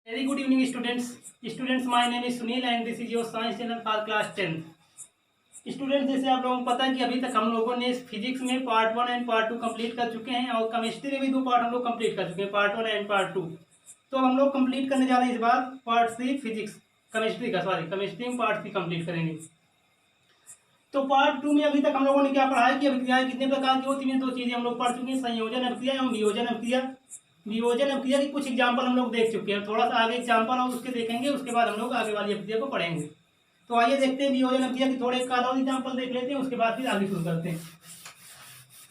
Very good evening, students. Students, my name is Sunil and this is your science channel for class 10th. Students, जैसे आप लोगों को पता है कि अभी तक हम लोगों ने फिजिक्स में पार्ट 1 एंड पार्ट 2 कंप्लीट कर चुके हैं और केमिस्ट्री में भी 2 पार्ट हम लोग कंप्लीट कर चुके हैं, पार्ट 1 एंड पार्ट 2। तो हम लोग कंप्लीट करने जा रहे हैं इस बार पार्ट 3 फिजिक्स केमिस्ट्री में पार्ट 3 कंप्लीट करेंगे। तो पार्ट 2 में अभी तक हम लोगों ने क्या पढ़ा है कि अभिक्रियाएं कितने प्रकार की होती हैं। 2 चीजें हम लोग पढ़ चुके हैं, संयोजन अभिक्रिया एवं वियोजन अभिक्रिया। वियोजन अभिक्रिया की कुछ एग्जाम्पल हम लोग देख चुके हैं, थोड़ा सा आगे एग्जाम्पल और उसके देखेंगे, उसके बाद हम लोग आगे वाली अभिक्रिया को पढ़ेंगे। तो आइए देखते हैं वियोजन अभिक्रिया की थोड़े एक आधा एग्जाम्पल देख लेते हैं, उसके बाद फिर आगे शुरू करते हैं।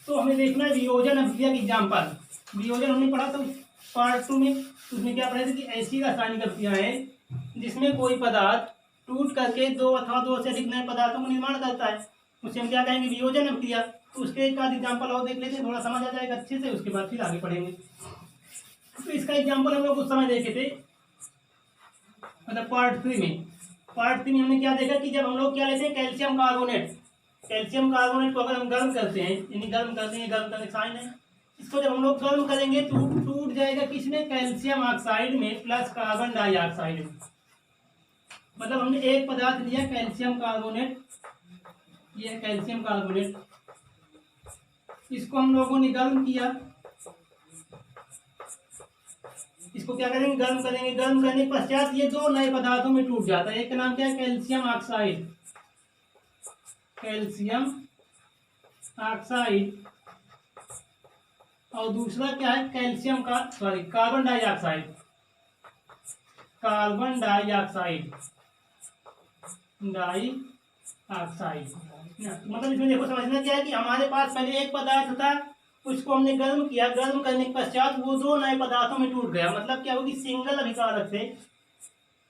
तो हमें देखना है वियोजन अभिक्रिया की एग्जाम्पल। वियोजन हमने पढ़ा था पार्ट 2 में, उसमें क्या पढ़ा था कि ऐसी रासायनिक अभिक्रिया है जिसमें कोई पदार्थ टूट करके 2 अथवा 2 से अधिक नए पदार्थों का निर्माण करता है, उसे हम क्या कहेंगे, वियोजन अभिक्रिया। तो उसके एक आध एग्जाम्पल और देख लेते हैं, थोड़ा समझ आ जाएगा अच्छे से, उसके बाद फिर आगे पढ़ेंगे। तो इसका एग्जाम्पल हम लोग उस समय देखे थे, मतलब पार्ट 3 में। पार्ट 3 में हमने क्या देखा कि जब हम लोग क्या लेते हैं, कैल्शियम कार्बोनेट को अगर हम गर्म करते हैं, यानी गर्म करते हैं, गर्म करने साइन है, इसको जब हम लोग गर्म करेंगे तो टूट जाएगा किसमें, कैल्शियम ऑक्साइड में प्लस कार्बन डाइऑक्साइड में। मतलब हमने एक पदार्थ लिया कैल्शियम कार्बोनेट, यह कैल्शियम कार्बोनेट, इसको हम लोगों ने गर्म किया, इसको क्या करेंगे, गर्म करेंगे। गर्म करने के पश्चात ये 2 नए पदार्थों में टूट जाता है। एक का नाम क्या है, कैल्शियम ऑक्साइड, और दूसरा क्या है, कार्बन डाइऑक्साइड। मतलब इसमें देखो समझना क्या है कि हमारे पास पहले एक पदार्थ था, उसको हमने गर्म किया, गर्म करने के पश्चात वो 2 नए पदार्थों में टूट गया। मतलब क्या होगी, सिंगल अभिकारक से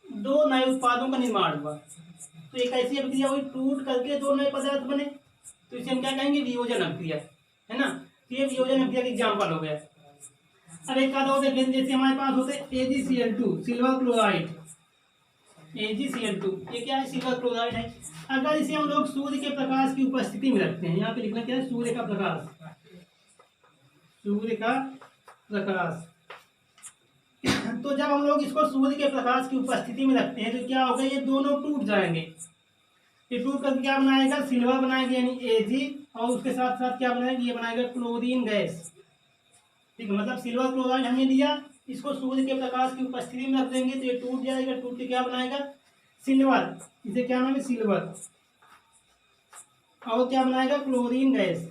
2 नए उत्पादों का निर्माण हुआ। तो एक ऐसी अभिक्रिया हुई, टूट करके 2 नए पदार्थ बने, तो इसे हम क्या कहेंगे, वियोजन अभिक्रिया, है ना। तो ये वियोजन अभिक्रिया का एग्जाम्पल हो गया। अब एक आधा देख लेते, जैसे हमारे पास होते हैं AgCl2 सिल्वर क्लोराइड, AgCl2 ये क्या है, सिल्वर क्लोराइड है। अगर इसे हम लोग सूर्य के प्रकाश की उपस्थिति में रखते हैं, यहाँ पे लिखना क्या है, सूर्य का प्रकाश, तो जब हम लोग इसको सूर्य के प्रकाश की उपस्थिति में रखते हैं तो क्या होगा, ये दोनों टूट जाएंगे। ये टूट कर क्या बनाएगा, सिल्वर बनाएगा यानी Ag, और उसके साथ साथ क्या बनाएगा, ये बनाएगा क्लोरीन गैस। ठीक है, मतलब सिल्वर क्लोराइड हमने लिया, इसको सूर्य के प्रकाश की उपस्थिति में रख देंगे तो ये टूट जाएगा, टूट के क्या बनाएगा, सिल्वर, इसे क्या नाम है, सिल्वर, और क्या बनाएगा, क्लोरीन गैस।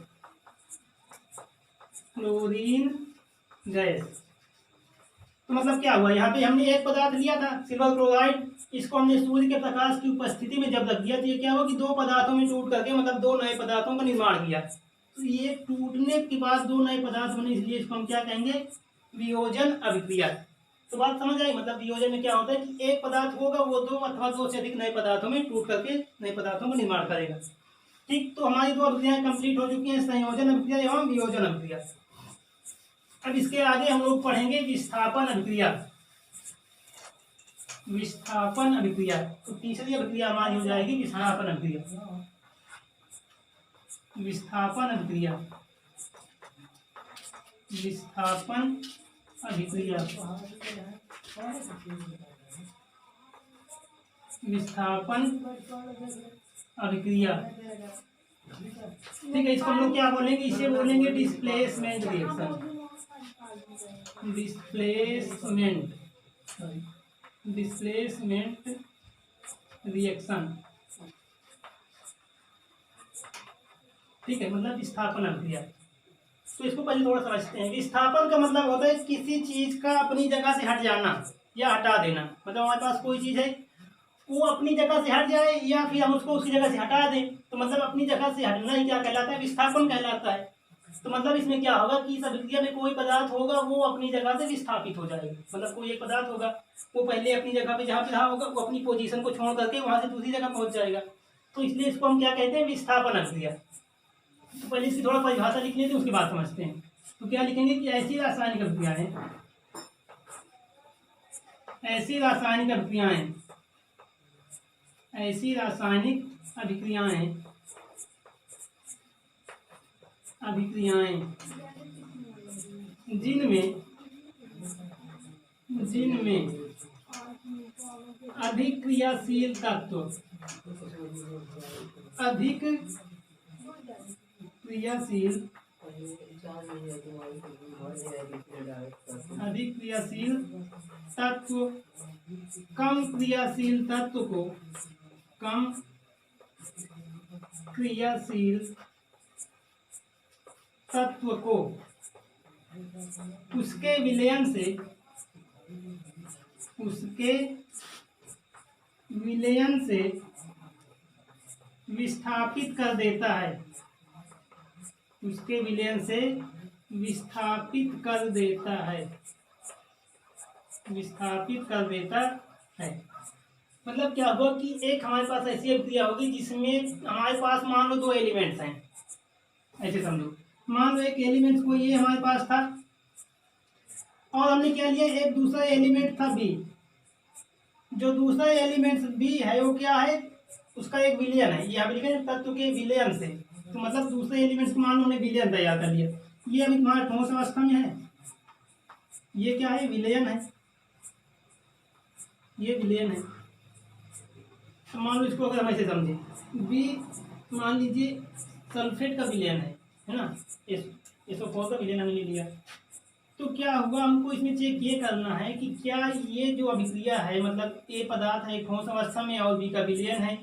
तो मतलब क्या हुआ, यहाँ पे हमने एक पदार्थ लिया था सिल्वर क्लोराइड, इसको हमने सूर्य के प्रकाश की उपस्थिति में जब रख दिया तो ये क्या हुआ कि 2 पदार्थों में टूट करके मतलब 2 नए पदार्थों का निर्माण किया। तो ये टूटने के बाद 2 नए पदार्थ बने, इसलिए इसको हम क्या कहेंगे, वियोजन अभिक्रिया। तो बात समझ आई, मतलब वियोजन में क्या होता है कि एक पदार्थ होगा, वो 2 अथवा 2 से अधिक नए पदार्थों में टूट करके नए पदार्थों का निर्माण करेगा। ठीक, तो हमारी 2 अभिक्रियाएं कंप्लीट हो चुकी हैं, संयोजन अभिक्रिया एवं वियोजन अभिक्रिया। अब इसके आगे हम लोग पढ़ेंगे विस्थापन अभिक्रिया। तो तीसरी अभिक्रिया हमारी हो जाएगी विस्थापन अभिक्रिया। विस्थापन अभिक्रिया ठीक है, इसको हम लोग क्या बोलेंगे, इसे बोलेंगे डिस्प्लेसमेंट रिएक्शन। ठीक है, मतलब विस्थापन अभिक्रिया। तो इसको पहले थोड़ा समझते हैं। विस्थापन का मतलब होता है किसी चीज का अपनी जगह से हट जाना या हटा देना। मतलब हमारे पास कोई चीज है, वो अपनी जगह से हट जाए या फिर हम उसको उसकी जगह से हटा दें, तो मतलब अपनी जगह से हटना ही क्या कहलाता है, विस्थापन कहलाता है। तो मतलब इसमें क्या होगा कि इस अभिक्रिया में कोई पदार्थ होगा, वो अपनी जगह से विस्थापित हो जाएगा। मतलब कोई एक पदार्थ होगा, वो पहले अपनी जगह पे जहाँ पे रहा होगा, वो अपनी पोजीशन को छोड़ करके वहां से दूसरी जगह पहुंच जाएगा। तो इसलिए इसको हम क्या कहते हैं, विस्थापन अभिक्रिया। तो पहले इसकी थोड़ा परिभाषा लिख लेते हैं, उसके बाद समझते हैं। तो क्या लिखेंगे कि ऐसी रासायनिक अभिक्रियाएं जिनमें अधिक क्रियाशील तत्व, अधिक क्रियाशील, अधिक क्रियाशील तत्व कम क्रियाशील तत्व को, कम क्रियाशील तत्व को उसके विलयन से, उसके विलयन से विस्थापित कर देता है, उसके विलयन से विस्थापित कर देता है, विस्थापित कर देता है। मतलब क्या हुआ कि एक हमारे पास ऐसी अभिक्रिया होगी जिसमें हमारे पास मान लो दो एलिमेंट्स हैं, ऐसे समझो। मान लो एक एलिमेंट को ये हमारे पास था और हमने क्या लिया, एक दूसरा एलिमेंट था बी। जो दूसरा एलिमेंट बी है वो क्या है, उसका एक विलयन है, ये अभी लिखे तत्व के विलयन से। तो मतलब दूसरे एलिमेंट्स को मान लो हमने विलयन तैयार कर लिया, ये अभी तुम्हारा ठोस अवस्था में है, ये क्या है, विलयन है, ये विलयन है। तो मान लो इसको अगर हम ऐसे समझे, बी मान लीजिए सल्फेट का विलयन है ना, SO4 का विलयन हमने ले लिया। तो क्या हुआ, हमको इसमें चेक ये करना है कि क्या ये जो अभिक्रिया है, मतलब ए पदार्थ है ठोस अवस्था में और बी का विलयन है।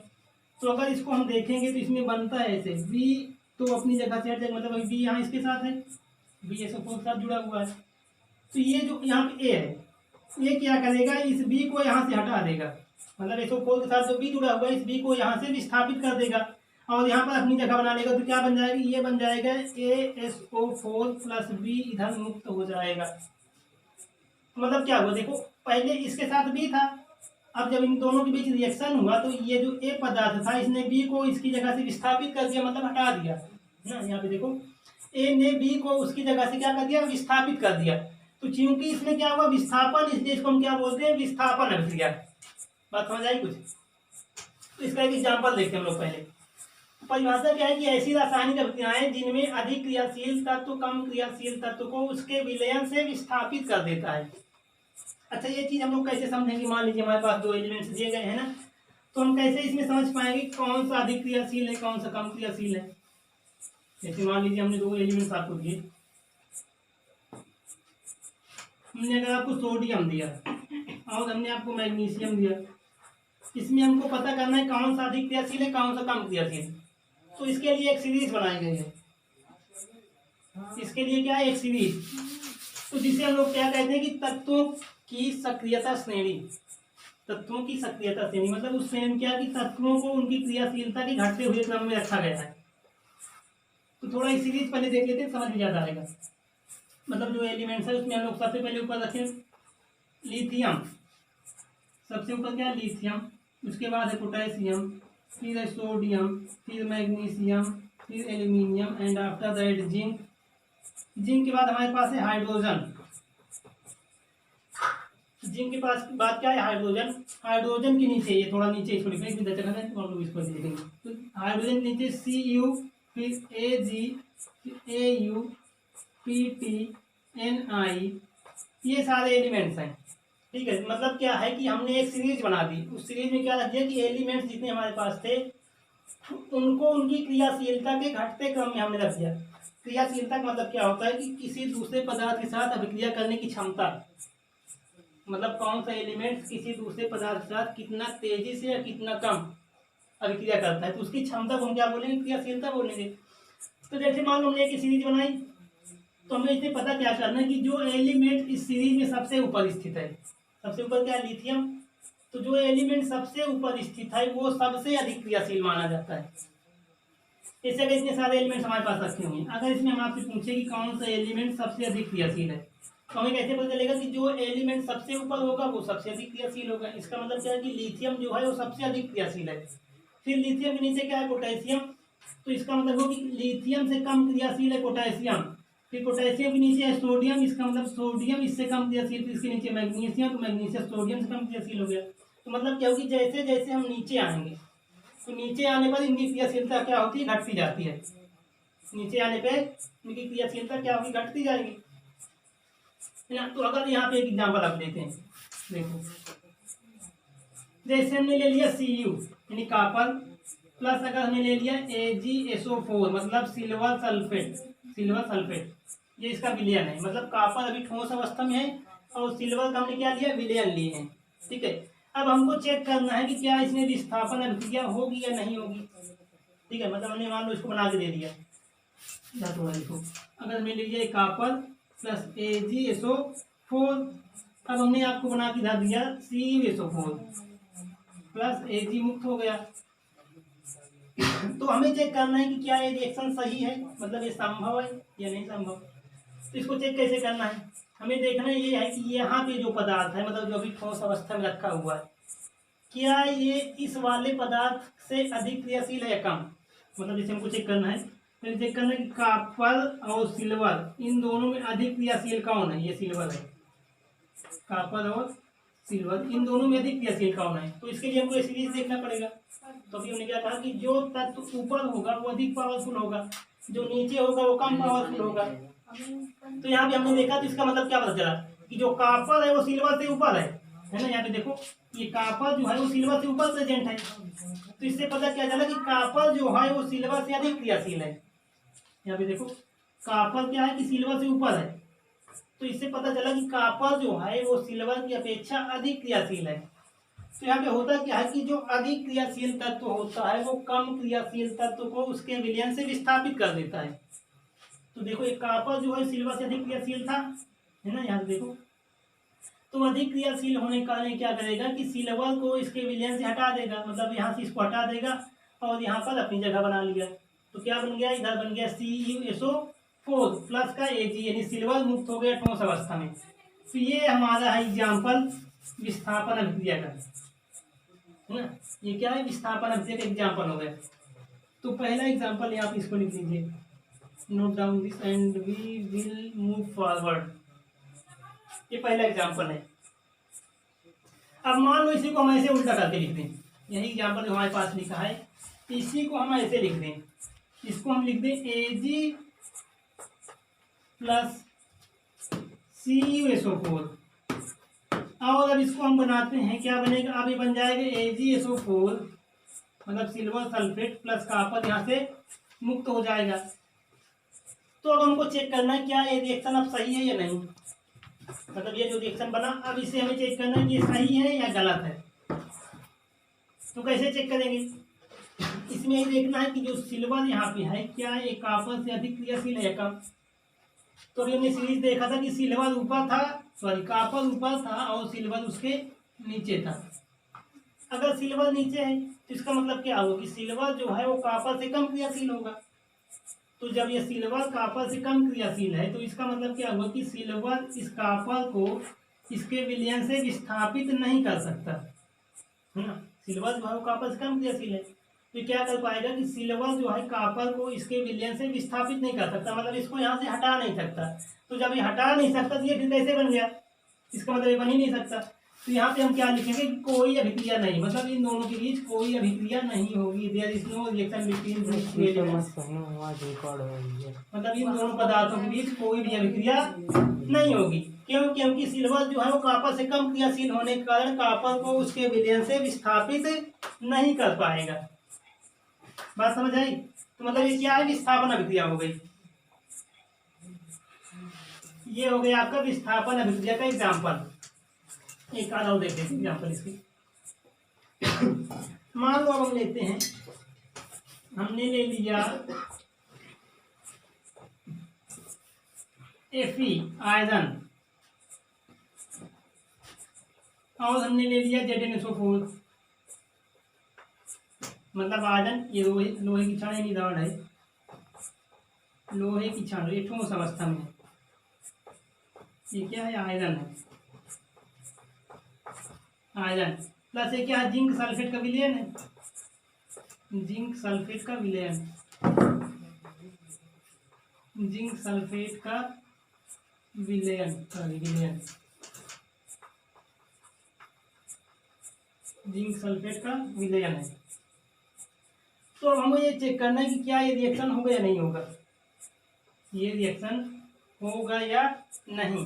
तो अगर इसको हम देखेंगे तो इसमें बनता है ऐसे, बी तो अपनी जगह से हट जाएगा, मतलब अभी बी यहाँ इसके साथ है, बी SO4 के साथ जुड़ा हुआ है। तो ये जो यहाँ पे ए है, ये क्या करेगा, इस बी को यहाँ से हटा देगा, मतलब SO4 के साथ जो बी जुड़ा हुआ है इस बी को यहाँ से विस्थापित कर देगा और यहाँ पर अपनी जगह बना लेगा। तो क्या बन जाएगा, ये बन जाएगा ASO4 प्लस बी, इधर मुक्त हो जाएगा। मतलब क्या हुआ, देखो पहले इसके साथ बी था, अब जब इन दोनों के बीच रिएक्शन हुआ तो ये जो ए पदार्थ था इसने बी को इसकी जगह से विस्थापित कर दिया, मतलब हटा दिया ना। यहाँ पे देखो ए ने बी को उसकी जगह से क्या कर दिया, विस्थापित कर दिया। तो चूंकि इसमें क्या हुआ, विस्थापन, इसलिए इसको हम क्या बोलते हैं, विस्थापन अभिक्रिया। बात समझ आई कुछ? तो इसका एक एग्जाम्पल देखते हैं हम लोग पहले। परिभाषा क्या है कि ऐसी रासायनिक अभिक्रियाएं जिनमें अधिक क्रियाशील तत्व कम क्रियाशील तत्व को उसके विलयन से विस्थापित कर देता है। अच्छा, ये चीज हम लोग कैसे समझेंगे, मान लीजिए हमारे पास दो एलिमेंट्स दिए गए हैं ना, तो हम कैसे इसमें समझ पाएंगे कौन सा अधिक क्रियाशील है कौन सा कम क्रियाशील है। जैसे मान लीजिए हमने दो एलिमेंट्स आपको दिए, हमने अगर आपको सोडियम दिया और हमने आपको मैग्नीशियम दिया, इसमें हमको पता करना है कौन सा अधिक क्रियाशील है कौन सा कम क्रियाशील है। तो इसके लिए एक सीरीज बनाई गई है, इसके लिए क्या है, एक सीरीज। तो जिसे हम लोग क्या कहते हैं कि तत्वों की सक्रियता श्रेणी, तत्वों की सक्रियता श्रेणी, मतलब उस श्रेणी क्या कि तत्वों को उनकी क्रियाशीलता के घटते हुए क्रम में रखा गया है। तो थोड़ा इस सीरीज पहले देख लेते हैं, समझ में ज्यादा आएगा। मतलब जो एलिमेंट्स है उसमें हम लोग सबसे पहले ऊपर रखें लिथियम, सबसे ऊपर क्या है लिथियम, उसके बाद है पोटेशियम, फिर है सोडियम, फिर मैग्नीशियम, फिर aluminium and after that zinc. Zinc के बाद हमारे पास है हाइड्रोजन, जिंक के पास बाद क्या है हाइड्रोजन। हाइड्रोजन के नीचे ये थोड़ा नीचे इसको लिखेंगे, इधर चला जाए तो हम लोग इसको लिखेंगे। तो हाइड्रोजन नीचे Cu, फिर Ag, फिर Au, Pt, Ni, ये सारे एलिमेंट्स हैं। ठीक है, मतलब क्या है कि हमने एक सीरीज बना दी, उस सीरीज में क्या रख दिया कि एलिमेंट्स जितने हमारे पास थे उनको उनकी क्रियाशीलता के घटते क्रम में हमने रख दिया। क्रियाशीलता का मतलब क्या होता है कि किसी दूसरे पदार्थ के साथ अभिक्रिया करने की क्षमता, मतलब कौन सा एलिमेंट किसी दूसरे पदार्थ के साथ कितना तेजी से या कितना कम अभिक्रिया करता है, तो उसकी क्षमता को हम क्या बोलेंगे, क्रियाशीलता बोलेंगे। तो जैसे मान लो हमने एक सीरीज बनाई, तो हमें इसमें पता क्या करना है कि जो एलिमेंट इस सीरीज में सबसे ऊपर स्थित है, सबसे ऊपर क्या है लिथियम, तो जो एलिमेंट सबसे ऊपर स्थित है वो सबसे अधिक क्रियाशील माना जाता है। इससे अगर इतने सारे एलिमेंट्स हमारे पास रखे हुए हैं, अगर इसमें हम आपसे पूछे कि कौन सा एलिमेंट सबसे अधिक क्रियाशील है, तो हमें कैसे पता चलेगा कि जो एलिमेंट सबसे ऊपर होगा वो सबसे अधिक क्रियाशील होगा। इसका मतलब क्या है कि लिथियम जो है वो सबसे अधिक क्रियाशील है। फिर लिथियम के नीचे क्या है पोटेशियम, तो इसका मतलब हो कि लिथियम से कम क्रियाशील है पोटेशियम। फिर पोटेशियम के नीचे है सोडियम, इसका मतलब सोडियम इससे कम क्रियाशील। फिर इसके नीचे मैग्नीशियम, तो मैग्नीशियम सोडियम से कम क्रियाशील हो गया। तो मतलब क्या होगी, जैसे जैसे हम नीचे आएंगे तो नीचे आने पर इनकी क्रियाशीलता क्या होती है, घटती जाती है। नीचे आने पे इनकी क्रियाशीलता क्या होगी, घटती जाएगी है ना। तो अगर यहाँ पे एक एग्जाम्पल आप लेते हैं, देखो जैसे हमने ले लिया Cu यानी कॉपर प्लस अगर हमने ले लिया AgSO4 मतलब सिल्वर सल्फेट, ये इसका विलयन है। मतलब कॉपर अभी ठोस अवस्था में है और सिल्वर का हमने क्या लिया, विलयन लिए हैं। ठीक है, अब हमको चेक करना है कि क्या इसमें विस्थापन अभिक्रिया होगी या नहीं होगी। ठीक है, मतलब हमने मान लो इसको बना के दे दिया, थोड़ा देखो, अगर हमने ले लिया कॉपर प्लस AgSO4, अब हमने आपको बना के धर दिया CuSO4 प्लस Ag मुक्त हो गया। तो हमें चेक करना है कि क्या ये रिएक्शन सही है, मतलब ये संभव है या नहीं संभव। तो इसको चेक कैसे करना है, हमें देखना ये है कि यहाँ पे जो पदार्थ है, मतलब जो अभी ठोस अवस्था में रखा हुआ है, क्या ये इस वाले पदार्थ से अधिक क्रियाशील है या कम। मतलब जैसे हमको चेक करना है, फिर चेक करना है कि कॉपर और सिल्वर इन दोनों में अधिक क्रियाशील कौन है। ये सिल्वर है, कॉपर और सिल्वर इन दोनों में अधिक क्रियाशील कौन है। तो इसके लिए हमको ये सीरीज देखना पड़ेगा। तो अभी हमने क्या कहा कि जो तत्व ऊपर होगा वो अधिक पावरफुल होगा, जो नीचे होगा वो कम पावरफुल होगा। तो यहाँ पे हमने देखा, तो इसका मतलब क्या पता चला कि जो कॉपर है वो सिल्वर से ऊपर है ना। यहाँ पे देखो, ये कॉपर जो है वो सिल्वर से ऊपर प्रेजेंट है। तो इससे पता क्या चला कि कॉपर जो है वो सिल्वर से अधिक क्रियाशील है। यहाँ पे देखो, कॉपर क्या है कि सिल्वर से ऊपर है, तो इससे पता चला कि कॉपर जो है वो सिल्वर की अपेक्षा अधिक क्रियाशील है। तो यहाँ पे होता क्या है कि जो अधिक क्रियाशील तत्व होता है वो कम क्रियाशील तत्व को उसके विलयन से विस्थापित कर देता है। तो देखो, एक कॉपर जो है सिल्वर से अधिक क्रियाशील था, है ना। यहाँ देखो, तो अधिक क्रियाशील होने के कारण क्या करेगा कि सिल्वर को इसके विलयन से हटा देगा, मतलब यहाँ से इसको हटा देगा और यहाँ पर अपनी जगह बना लिया। तो क्या बन गया, इधर बन गया CuSO4 प्लस का Ag, यानी सिल्वर मुक्त हो गया ठोस अवस्था में। तो ये हमारा है एग्जाम्पल विस्थापन अभिक्रिया का, है ना। ये क्या है, विस्थापन अभिक्रिया का एग्जाम्पल हो गया। तो पहला एग्जाम्पल आप इसको लिख लीजिए, note down this and we will move forward. ये पहला एग्जाम्पल है। अब मान लो इसी को हम ऐसे उल्टा करके लिख दें, यही एग्जाम्पल जो हमारे पास लिखा है इसी को हम ऐसे लिख दें, इसको हम लिख दें Ag प्लस CuSO4। और अब इसको हम बनाते हैं, क्या बनेगा, अब ये बन जाएगा AgSO4 मतलब सिल्वर सल्फेट प्लस कॉपर यहाँ से मुक्त हो जाएगा। तो अब हमको चेक करना है क्या ये रिएक्शन अब सही है या नहीं। मतलब ये जो रिएक्शन बना, अब इसे हमें चेक करना है कि ये सही है या गलत है। तो कैसे चेक करेंगे, इसमें ये देखना है कि जो सिल्वर यहाँ पे है क्या ये कॉपर से अधिक क्रियाशील है या कम। तो अभी हमने सीरीज देखा था कि सिल्वर ऊपर था, सॉरी कॉपर ऊपर था और सिल्वर उसके नीचे था। अगर सिल्वर नीचे है तो इसका मतलब क्या होगा कि सिल्वर जो है वो कॉपर से कम क्रियाशील होगा। तो जब ये सिल्वर कॉपर से कम क्रियाशील है तो इसका मतलब क्या हुआ कि सिल्वर इस कॉपर को इसके विलयन से विस्थापित नहीं कर सकता, है ना। सिल्वर जो है वो कॉपर से कम क्रियाशील है, तो क्या कर पाएगा कि सिल्वर जो है कॉपर को इसके विलयन से विस्थापित नहीं कर सकता, मतलब इसको यहाँ से हटा नहीं सकता। तो जब ये हटा नहीं सकता तो ये फिर कैसे बन गया, इसका मतलब ये बन ही नहीं सकता। तो यहाँ पे हम क्या लिखेंगे, कोई अभिक्रिया नहीं, मतलब इन दोनों के बीच कोई अभिक्रिया नहीं होगी। There is no reaction between this two elements. मतलब इन दोनों पदार्थों के बीच कोई भी अभिक्रिया नहीं होगी। क्यों, क्योंकि सिल्वर जो है वो कॉपर से कम क्रियाशील होने के कारण कॉपर को उसके विलयन से विस्थापित नहीं कर पाएगा। बात समझ आई। तो मतलब ये क्या है, विस्थापन अभिक्रिया हो गई। ये हो गया आपका विस्थापन अभिक्रिया का एग्जाम्पल। एक आधा और देखते हैं एग्जाम्पल इसकी। मान लो अब हम लेते हैं, हमने ले लिया Fe आयरन और हमने ले लिया ZnSO4 मतलब आयरन, ये लोहे की छड़ यानी रॉड है, लोहे की छड़, ये ठोस अवस्था में, ये क्या है, आयरन है, आयरन प्लस ये क्या है, जिंक सल्फेट का विलयन है, जिंक सल्फेट का विलयन, जिंक सल्फेट का विलयन, जिंक सल्फेट का विलयन है। तो अब हमें ये चेक करना है कि क्या ये रिएक्शन होगा या नहीं होगा, ये रिएक्शन होगा या नहीं।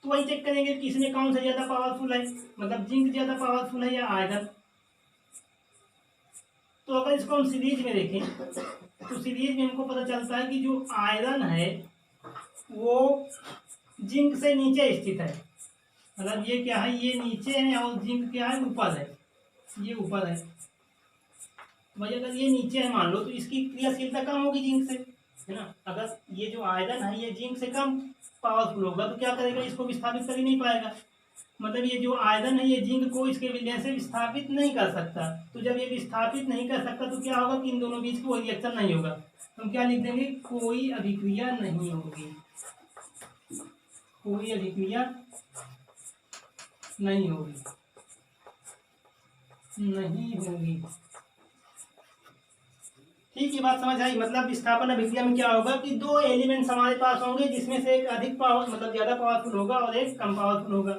तो वही चेक करेंगे कि इसमें कौन सा ज़्यादा पावरफुल है, मतलब जिंक ज़्यादा पावरफुल है या आयरन। तो अगर इसको हम सीरीज में देखें तो सीरीज में हमको पता चलता है कि जो आयरन है वो जिंक से नीचे स्थित है, मतलब ये क्या है, ये नीचे है और जिंक क्या है, ऊपर है, ये ऊपर है। भाई अगर ये नीचे है मान लो तो इसकी क्रियाशीलता कम होगी जिंक से, है ना। अगर ये जो आयरन है ये जिंक से कम पावरफुल होगा तो क्या करेगा, इसको विस्थापित कर ही नहीं पाएगा। मतलब ये जो आयरन है ये जिंक को इसके विलयन से विस्थापित नहीं कर सकता। तो जब ये विस्थापित नहीं कर सकता तो क्या होगा कि इन दोनों बीच कोई रिएक्शन नहीं होगा। तो हम क्या लिख देंगे, कोई अभिक्रिया नहीं होगी, कोई अभिक्रिया नहीं होगी, नहीं होगी। ठीक, ये बात समझ आई। मतलब विस्थापन अभिक्रिया में क्या होगा कि दो एलिमेंट्स हमारे पास होंगे जिसमें से एक अधिक पावर मतलब ज्यादा पावरफुल होगा और एक कम पावरफुल होगा।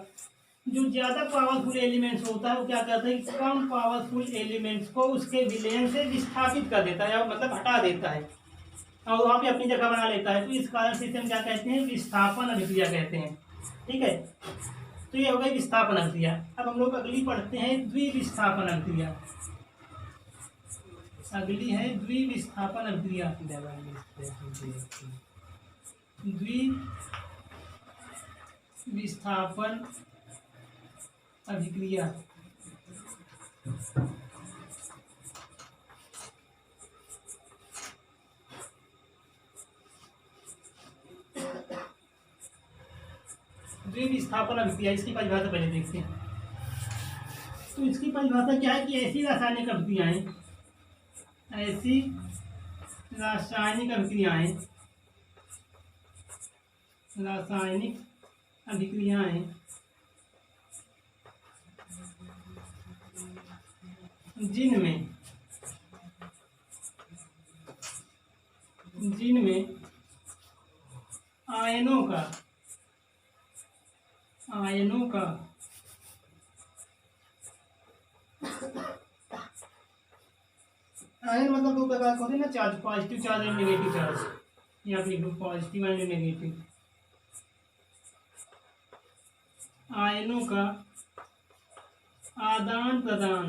जो ज्यादा पावरफुल एलिमेंट्स होता है वो क्या करता है, कम पावरफुल एलिमेंट्स को उसके विलयन से विस्थापित कर देता है, मतलब हटा देता है और वहां पे अपनी जगह बना लेता है। तो इस कारण से हम क्या कहते हैं, विस्थापन अभिक्रिया कहते हैं। ठीक है, तो ये हो गई विस्थापन अभिक्रिया। अब हम लोग अगली पढ़ते हैं द्विविस्थापन अभिक्रिया। अगली है द्विविस्थापन अभिक्रिया। द्विविस्थापन अभिक्रिया द्विविस्थापन अभिक्रिया, इसकी परिभाषा पहले देखते हैं। तो इसकी परिभाषा क्या है कि ऐसी रासायनिक अभिक्रियाएं, ऐसी रासायनिक अभिक्रियाएं, रासायनिक अभिक्रियाएं जिनमें आयनों का आयन मतलब दो प्रकार के होते हैं ना, charge, positive charge and negative charge. यहाँ पे लिखो पॉजिटिव एंड नेगेटिव। आयनों का आदान प्रदान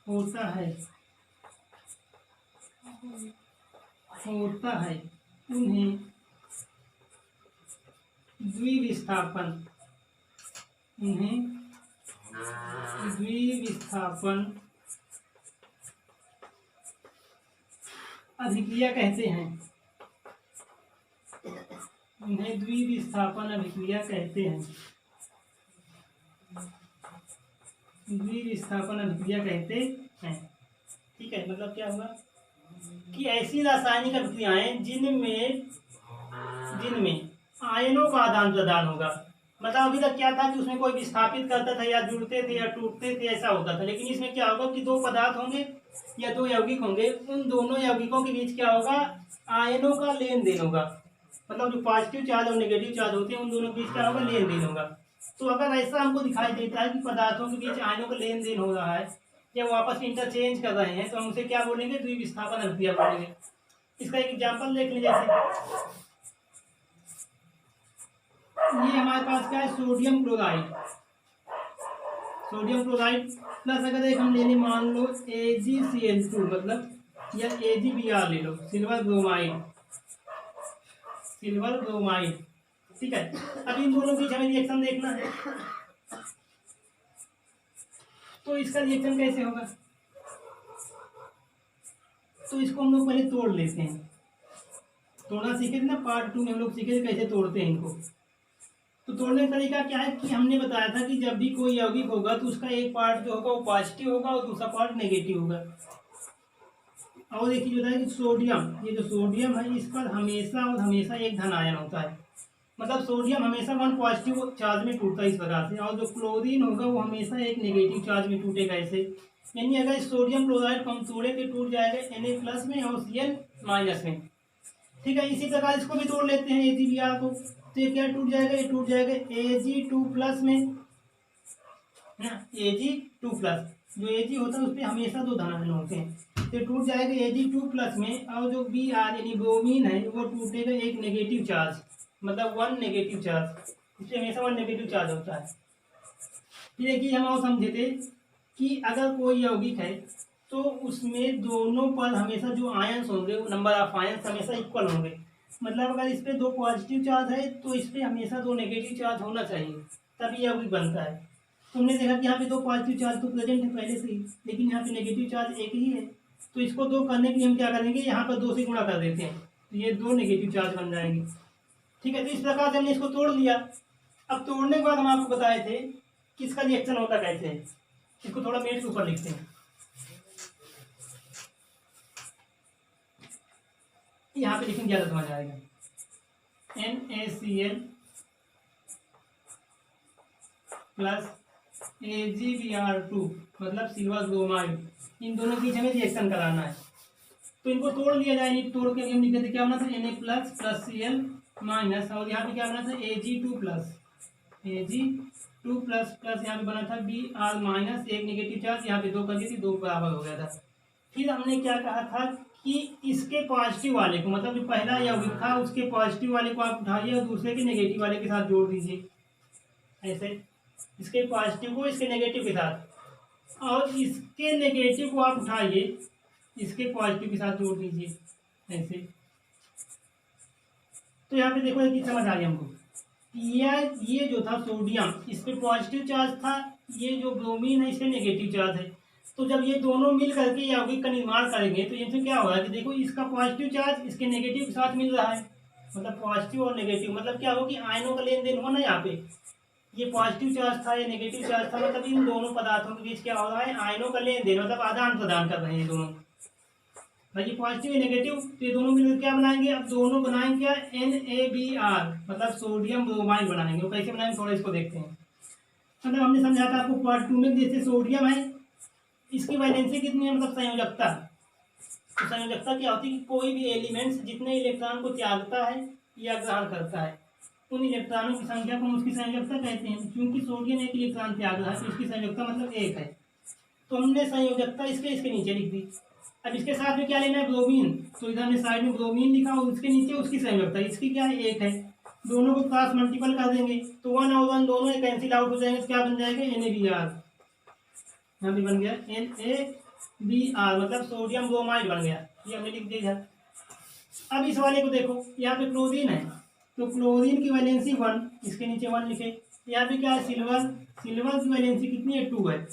होता है उन्हें द्विविस्थापन अभिक्रिया कहते हैं। उन्हें द्विविस्थापन अभिक्रिया कहते हैं। द्विविस्थापन अभिक्रिया कहते हैं। ठीक है, मतलब क्या हुआ कि ऐसी रासायनिक अभिक्रियाएं जिनमें आयनों का आदान प्रदान होगा। मतलब अभी तक क्या था कि उसमें कोई विस्थापित करता था या जुड़ते थे या टूटते थे, ऐसा होता था। लेकिन इसमें क्या होगा कि दो पदार्थ होंगे या दो यौगिक होंगे, उन दोनों यौगिकों के बीच क्या होगा, आयनों का लेन देन होगा। मतलब जो पॉजिटिव चार्ज और नेगेटिव चार्ज होते हैं उन दोनों के बीच क्या होगा, लेन देन होगा। तो अगर ऐसा हमको दिखाई देता है कि पदार्थों के बीच आयनों का लेन देन हो रहा है या वो आपस में इंटरचेंज कर रहे हैं, तो हम उसे क्या बोलेंगे, द्विविस्थापन अभिक्रिया बोलेंगे। इसका एक एग्जाम्पल देख लीजिए। जैसे ये हमारे पास क्या है, सोडियम क्लोराइड प्लस अगर एक हम ले लें मान लो AgCl2, मतलब या AgBr ले लो, सिल्वर ब्रोमाइड। ठीक है, अब इन दोनों बीच हमें रिएक्शन देखना है। तो इसका रिएक्शन कैसे होगा, तो इसको हम लोग पहले तोड़ लेते हैं। तोड़ना सीखे थे ना, पार्ट 2 में हम लोग सीखे थे कैसे तोड़ते हैं इनको। तो तोड़ने का तरीका क्या है कि हमने बताया था कि जब भी कोई यौगिक होगा तो उसका एक पार्ट जो होगा वो पॉजिटिव होगा और दूसरा पार्ट नेगेटिव होगा। और एक चीज बताया कि सोडियम, ये जो सोडियम है इस पर हमेशा और हमेशा एक धन आयन होता है। मतलब सोडियम हमेशा 1 पॉजिटिव चार्ज में टूटता है इस प्रकार से, और जो क्लोरीन होगा वो हमेशा एक नेगेटिव चार्ज में टूटेगा ऐसे। यानी अगर सोडियम क्लोराइड को हम तोड़े तो टूट जाएगा Na+ में और Cl- में। ठीक है, इसी प्रकार इसको भी तोड़ लेते हैं AgBr को, तो ये क्या टूट जाएगा, ये टूट जाएगा Ag2+ में, है ना, Ag2+। जो Ag होता है उस पर हमेशा 2 धन आयन होते हैं। तो टूट जाएगा Ag2+ में, और जो Br यानी ब्रोमीन है वो टूटेगा एक नेगेटिव चार्ज, मतलब 1 नेगेटिव चार्ज, इसलिए हमेशा 1 नेगेटिव चार्ज होता है। फिर देखिए हम और समझे थे कि अगर कोई यौगिक है तो उसमें दोनों पर हमेशा जो आयंस होंगे वो नंबर ऑफ आयंस हमेशा इक्वल होंगे। मतलब अगर इस पे 2 पॉजिटिव चार्ज है तो इस पे हमेशा 2 नेगेटिव चार्ज होना चाहिए, तभी यौगिक बनता है। तुमने देखा कि यहाँ पे 2 पॉजिटिव चार्ज तो प्रेजेंट है पहले से ही, लेकिन यहाँ पे नेगेटिव चार्ज एक ही है, तो इसको 2 करने के लिए हम क्या करेंगे, यहाँ पर 2 से गुणा कर देते हैं, तो ये 2 नेगेटिव चार्ज बन जाएंगे। ठीक है, तो इस प्रकार से हमने इसको तोड़ लिया। अब तोड़ने के बाद हम आपको बताए थे कि इसका रिएक्शन होता कैसे है। इसको थोड़ा मेज के ऊपर लिखते हैं, यहाँ पे लिखेंगे ज़्यादा समझ आएगा। NaCl प्लस AgBr2 मतलब सिल्वर ब्रोमाइड, इन दोनों के बीच हमें रिएक्शन कराना है। तो इनको तोड़ लिया जाए, नहीं तोड़ के हम लिखे थे क्या बना था, Na+ Cl माइनस, और यहाँ पे क्या बना था Ag2+ प्लस यहाँ पे बना था Br माइनस, एक नेगेटिव चार्ज यहाँ पे 2 कर दी थी, 2 बराबर हो गया था। फिर हमने क्या कहा था कि इसके पॉजिटिव वाले को, मतलब जो पहला यौगिक था उसके पॉजिटिव वाले को आप उठाइए और दूसरे के नेगेटिव वाले के साथ जोड़ दीजिए, ऐसे इसके पॉजिटिव को इसके नेगेटिव के साथ, और इसके नेगेटिव को आप उठाइए इसके पॉजिटिव के साथ जोड़ दीजिए ऐसे। तो यहाँ पे देखो एक चीज समझ आ गई हमको, ये जो था सोडियम इस पे पॉजिटिव चार्ज था, ये जो ब्रोमीन है इस पे नेगेटिव चार्ज है। तो जब ये दोनों मिल करके यौगिक का निर्माण करेंगे तो इनसे क्या होगा कि देखो इसका पॉजिटिव चार्ज इसके नेगेटिव के साथ मिल रहा है, मतलब पॉजिटिव और नेगेटिव, मतलब क्या हो कि आयनों का लेन देन हो ना, यहाँ पे ये पॉजिटिव चार्ज था ये नेगेटिव चार्ज था, मतलब इन दोनों पदार्थों के बीच क्या हो रहा है, आयनों का लेन देन, मतलब आदान प्रदान कर रहे हैं ये दोनों, भाई पॉजिटिव नेगेटिव, तो ये दोनों मिलकर क्या बनाएंगे, अब दोनों बनाएंगे क्या, NaBr मतलब सोडियम ब्रोमाइड बनाएंगे। वो कैसे बनाएंगे थोड़ा इसको देखते हैं। मतलब हमने समझा था आपको पार्ट 2 में, जैसे सोडियम है इसकी वैलेंसी कितनी है, मतलब संयोजकता। तो संयोजकता क्या होती है कि कोई भी एलिमेंट्स जितने इलेक्ट्रॉन को त्यागता है या ग्रहण करता है उन इलेक्ट्रॉनों की संख्या को हम उसकी संयोजकता कहते हैं। क्योंकि सोडियम एक इलेक्ट्रॉन त्याग रहा है तो इसकी संयोजकता मतलब 1 है, तो हमने संयोजकता इसके नीचे लिख दी। अब इसके साथ में क्या लेना है, ब्रोमीन, तो इधर हमने साइड में ब्रोमीन लिखा और उसके नीचे उसकी संयोजकता, इसकी क्या है 1 है, दोनों को क्रॉस मल्टीपल कर देंगे तो 1 और 1 दोनों कैंसिल आउट हो जाएंगे, तो क्या बन जाएगा NaBr, यहाँ भी बन गया NaBr मतलब सोडियम ब्रोमाइड बन गया, ये हमने लिख दिया। अब इस वाले को देखो, यहाँ पे क्लोरीन है तो क्लोरीन की वैलेंसी 1, इसके नीचे 1 लिखे। यहाँ पे क्या है, सिल्वर की वैलेंसी कितनी है, 2 है,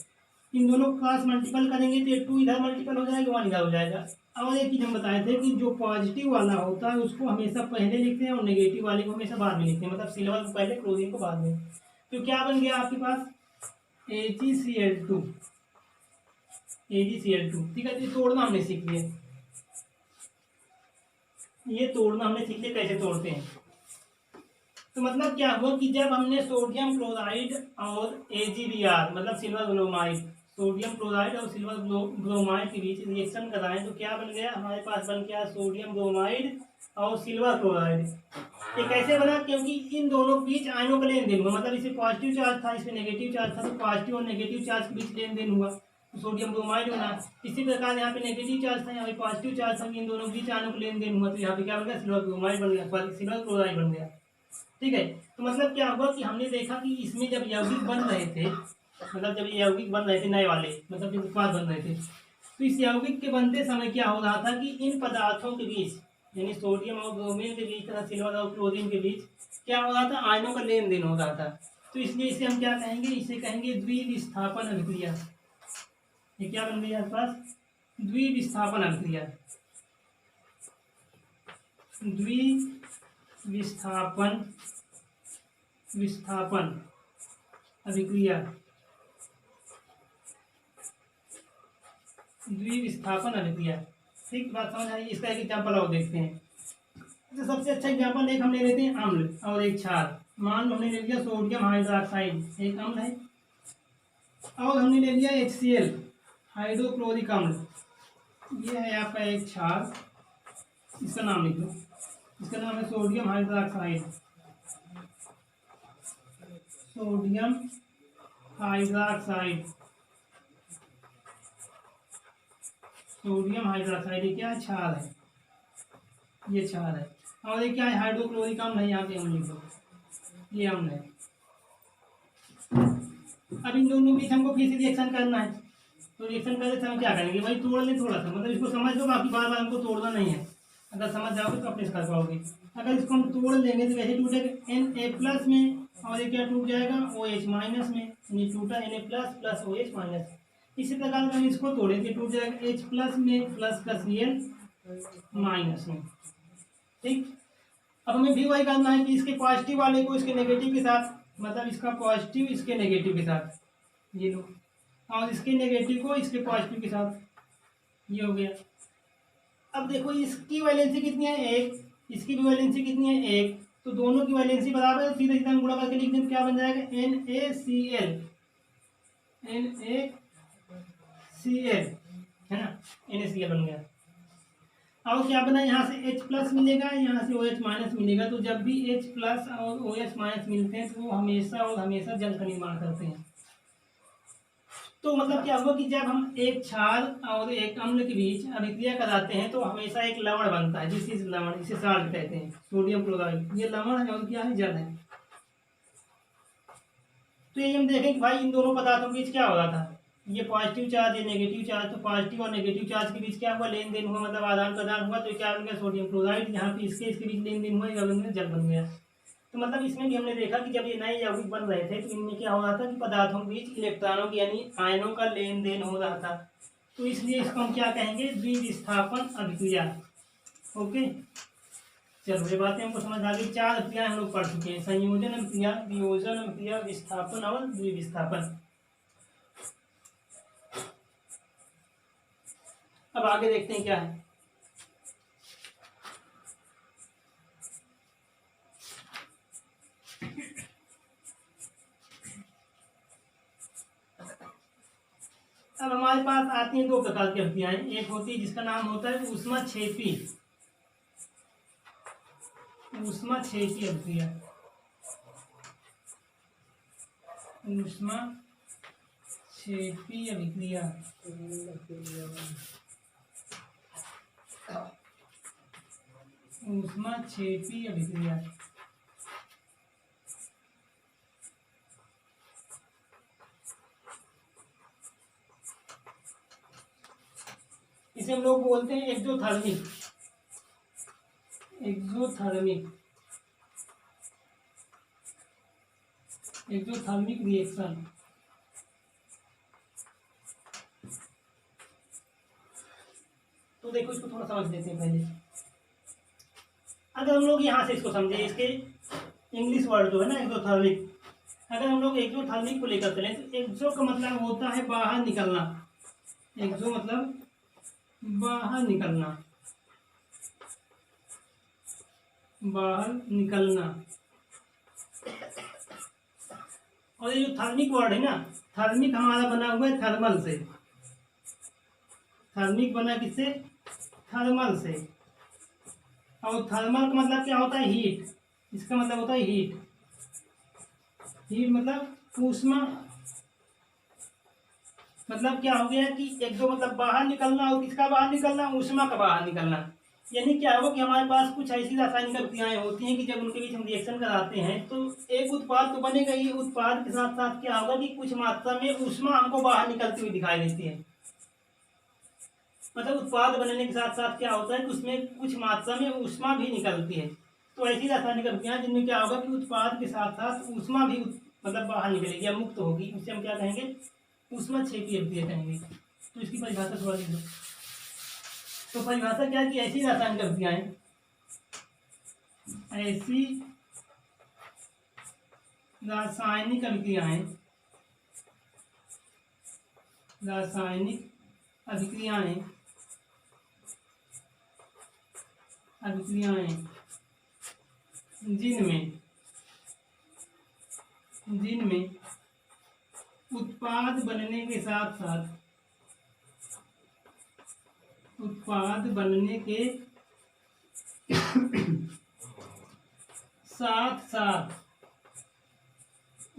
इन दोनों को क्रॉस मल्टीपल करेंगे तो 2 इधर मल्टीपल हो जाएगा 1 इधर हो जाएगा। और एक चीज हम बताए थे कि जो पॉजिटिव वाला होता है उसको हमेशा पहले लिखते हैं और नेगेटिव वाले को हमेशा बाद में लिखते हैं, मतलब सिल्वर को पहले क्लोरीन को बाद में। तो क्या बन गया आपके पास AgCl2, ठीक है। तो तोड़ना हमने सीख लिया, ये तोड़ना हमने सीख लिया कैसे तोड़ते हैं। तो मतलब क्या हुआ कि जब हमने सोडियम क्लोराइड और AgBr मतलब सिल्वर ब्रोमाइड, सोडियम क्लोराइड और सिल्वर ब्रोमाइड के बीच रिएक्शन कराएं तो क्या बन गया, हमारे पास बन गया सोडियम ब्रोमाइड और सिल्वर क्लोराइड। ये कैसे बना, क्योंकि इन दोनों के बीच आयनों का लेन देन हुआ, मतलब इसे पॉजिटिव चार्ज था इस पे नेगेटिव चार्ज था, तो पॉजिटिव और नेगेटिव चार्ज के बीच लेन देन हुआ तो सोडियम ब्रोमाइड बना। इसी प्रकार यहाँ पे नेगेटिव चार्ज था, यहाँ पे पॉजिटिव चार्ज था, इन दोनों के बीच आयनों का लेन देन हुआ तो यहाँ पे क्या बन गया, सिल्वर ब्रोमाइड बन गया, सॉरी सिल्वर क्लोराइड बन गया। ठीक है, तो मतलब क्या हुआ कि हमने देखा कि इसमें जब यौगिक बन रहे थे, मतलब जब ये यौगिक बन रहे थे नए वाले, मतलब जब उत्पाद बन रहे थे, तो इस यौगिक के बनते समय क्या हो रहा था कि इन पदार्थों के बीच यानी सोडियम और ब्रोमीन के बीच तथा सिल्वर और क्लोरीन के बीच क्या हो रहा था, आयनों का लेन देन हो रहा था। तो इसलिए इसे हम क्या कहेंगे, इसे कहेंगे द्विविस्थापन अभिक्रिया। ये क्या बन गई आपके पास, द्विविस्थापन अभिक्रिया, विस्थापन अभिक्रिया, द्विविस्थापन अभिक्रिया। ठीक बात समझ आई। इसका एक एग्जाम्पल और देखते हैं। तो सबसे अच्छा एग्जाम्पल एक हम ले लेते हैं अम्ल और एक क्षार। मान लो हमने ले लिया सोडियम हाइड्रोक्साइड एक अम्ल है, और हमने ले लिया HCl हाइड्रोक्लोरिक अम्ल, ये है आपका एक क्षार, इसका नाम लिख लो, इसका नाम है sodium hydroxide, sodium hydroxide. Sodium hydroxide, ये क्या है, क्षार है, ये क्षार है। और ये क्या है, हाइड्रोक्लोरिक अम्ल है, यहाँ पे हम लिख दो, ये अम्ल है। अब इन दोनों के बीच हमको फिर से रिएक्शन करना है, तो रिएक्शन करते समय क्या करेंगे भाई, तोड़ लें थोड़ा सा, मतलब इसको समझ लो, बाकी बार बार हमको तोड़ना नहीं है। अगर समझ जाओगे तो अपने कर पाओगे। अगर इसको हम तोड़ लेंगे तो वैसे टूटेगा Na+ में, और ये क्या टूट जाएगा, OH- में, यानी टूटा Na+ प्लस OH-। इसी प्रकार हम इसको तोड़ेंगे, टूट जाएगा H+ में प्लस का Cl- में। ठीक, अब हमें भी वही करना है कि इसके पॉजिटिव वाले को इसके नेगेटिव के साथ, मतलब इसका पॉजिटिव इसके नेगेटिव के साथ, ये लो, और इसके नेगेटिव को इसके पॉजिटिव के साथ, ये हो गया। अब देखो इसकी वैलेंसी कितनी है, 1, इसकी भी वैलेंसी कितनी है, 1, तो दोनों की वैलेंसी बराबर है, सीधे सीधे हम गुणा करके लिख दें, क्या बन जाएगा, NaCl, है ना, NaCl बन गया। अब क्या बना, यहाँ से H+ मिलेगा, यहाँ से OH- मिलेगा, तो जब भी H+ और OH- मिलते हैं तो वो हमेशा और हमेशा जल का निर्माण करते हैं। तो मतलब क्या हुआ कि जब हम एक क्षार और एक अम्ल के बीच अभिक्रिया कराते हैं तो हमेशा एक लवण बनता है, जिस लवण, इसे साल्ट कहते हैं, सोडियम क्लोराइड, ये लवण है और क्या है, जल है। तो ये हम देखें कि भाई इन दोनों पदार्थों के बीच क्या हो रहा था, ये पॉजिटिव चार्ज, ये नेगेटिव चार्ज, तो पॉजिटिव और नेगेटिव चार्ज के बीच क्या हुआ, लेन देन हुआ, मतलब आदान प्रदान हुआ, तो क्या बन गया, सोडियम क्लोराइड। यहाँ पे इसके बीच लेन देन हुआ, क्या बन गया, जल बन गया। तो मतलब इसमें भी हमने देखा कि जब ये नए यौगिक बन रहे थे तो इनमें क्या हो रहा था कि पदार्थों के बीच इलेक्ट्रॉनों की यानी आयनों का लेन देन हो रहा था, तो इसलिए इसको हम क्या कहेंगे, द्विविस्थापन अभिक्रिया। ओके, चलो ये बातें हमको समझ आ गई। 4 अभिक्रिया हम लोग पढ़ चुके हैं, संयोजन अभिक्रिया, वियोजन अभिक्रिया, विस्थापन और द्विविस्थापन। अब आगे देखते हैं क्या है। अब हमारे पास आती हैं 2 प्रकार की अभिक्रियाएं, एक होती है जिसका नाम होता है ऊष्माक्षेपी, ऊष्माक्षेपी अभिक्रिया, ऊष्माक्षेपी अभिक्रिया, ऊष्माक्षेपी अभिक्रिया। इसे हम लोग बोलते हैं एक्सोथर्मिक, एक्सोथर्मिक, एक्सोथर्मिक रिएक्शन। तो देखो इसको थोड़ा समझ लेते हैं पहले। अगर हम लोग यहाँ से इसको समझे, इसके इंग्लिश वर्ड जो है ना एक्सोथर्मिक, अगर हम लोग एक्सोथर्मिक को लेकर चलें तो एक्सो का मतलब होता है बाहर निकलना, एक्सो मतलब बाहर निकलना, बाहर निकलना। और ये जो थर्मिक वर्ड है ना, थर्मिक हमारा बना हुआ है थर्मल से, थर्मिक बना किससे, थर्मल से। और थर्मल का मतलब क्या होता है, हीट, इसका मतलब होता है हीट, हीट मतलब ऊष्मा। मतलब क्या हो गया कि एक दो मतलब बाहर निकलना, और किसका बाहर निकलना, ऊष्मा का बाहर निकलना। यानी क्या होगा कि हमारे पास कुछ ऐसी रासायनिक अभिक्रियाएं होती हैं कि जब उनके बीच हम रिएक्शन कराते हैं तो एक उत्पाद तो बनेगा ही, उत्पाद के साथ साथ क्या होगा कि कुछ मात्रा में ऊष्मा हमको बाहर निकलती हुई दिखाई देती है। मतलब उत्पाद बनने के साथ साथ क्या होता है कि उसमें कुछ मात्रा में ऊष्मा भी निकलती है। तो ऐसी रासायनिक अभिक्रियाएं जिनमें क्या होगा कि उत्पाद के साथ साथ ऊष्मा भी मतलब बाहर निकलेगी या मुक्त होगी, उसे हम क्या कहेंगे, ऊष्माक्षेपी अभिक्रिया कहेंगे। तो इसकी परिभाषा थोड़ा लिख दो। तो परिभाषा क्या कि ऐसी रासायनिक अभिक्रियाएं, ऐसी रासायनिक अभिक्रियाएं, रासायनिक अभिक्रियाएं, अभिक्रियाएं जिनमें जिनमें उत्पाद बनने के साथ साथ, उत्पाद बनने के साथ साथ